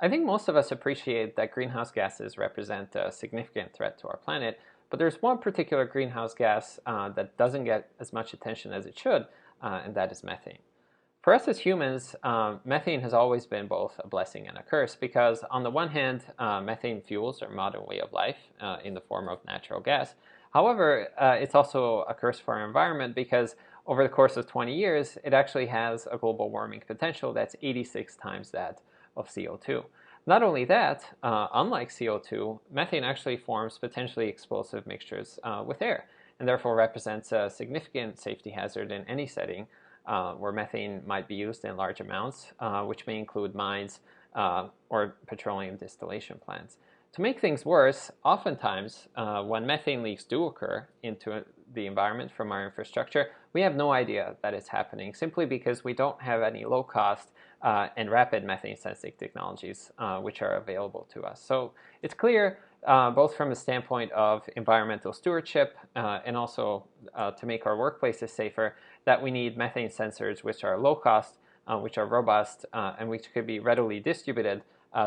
I think most of us appreciate that greenhouse gases represent a significant threat to our planet, but there's one particular greenhouse gas that doesn't get as much attention as it should, and that is methane. For us as humans, methane has always been both a blessing and a curse because on the one hand, methane fuels our modern way of life in the form of natural gas. However, it's also a curse for our environment because over the course of 20 years, it actually has a global warming potential that's 86 times that of CO2. Not only that, unlike CO2, methane actually forms potentially explosive mixtures with air and therefore represents a significant safety hazard in any setting where methane might be used in large amounts, which may include mines or petroleum distillation plants. To make things worse, oftentimes when methane leaks do occur into the environment from our infrastructure, we have no idea that it's happening simply because we don't have any low-cost and rapid methane sensing technologies which are available to us. So it's clear both from a standpoint of environmental stewardship and also to make our workplaces safer that we need methane sensors which are low cost, which are robust, and which could be readily distributed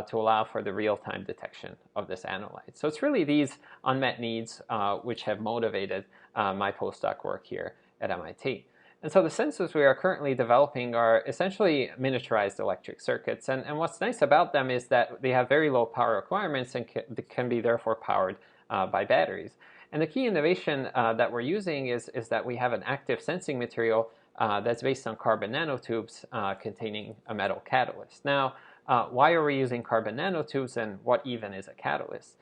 to allow for the real-time detection of this analyte. So it's really these unmet needs which have motivated my postdoc work here at MIT. And so the sensors we are currently developing are essentially miniaturized electric circuits. And what's nice about them is that they have very low power requirements and can be therefore powered by batteries. And the key innovation that we're using is that we have an active sensing material that's based on carbon nanotubes containing a metal catalyst. Now, why are we using carbon nanotubes and what even is a catalyst?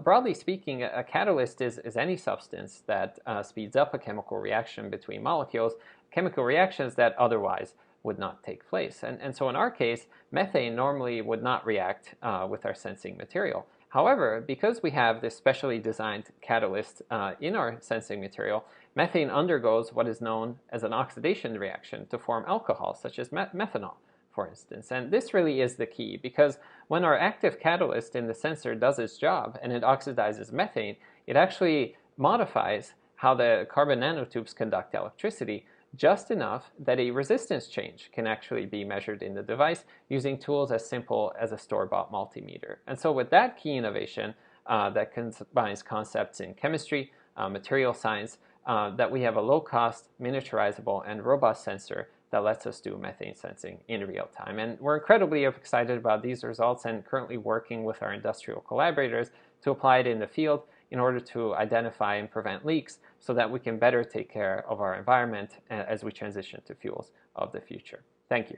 Broadly speaking, a catalyst is any substance that speeds up a chemical reaction between molecules, chemical reactions that otherwise would not take place. And so in our case, methane normally would not react with our sensing material. However, because we have this specially designed catalyst in our sensing material, methane undergoes what is known as an oxidation reaction to form alcohols, such as methanol, for instance. And this really is the key because when our active catalyst in the sensor does its job and it oxidizes methane, it actually modifies how the carbon nanotubes conduct electricity just enough that a resistance change can actually be measured in the device using tools as simple as a store-bought multimeter. And so with that key innovation that combines concepts in chemistry, material science, that we have a low-cost, miniaturizable, and robust sensor that lets us do methane sensing in real time. And we're incredibly excited about these results and currently working with our industrial collaborators to apply it in the field in order to identify and prevent leaks so that we can better take care of our environment as we transition to fuels of the future. Thank you.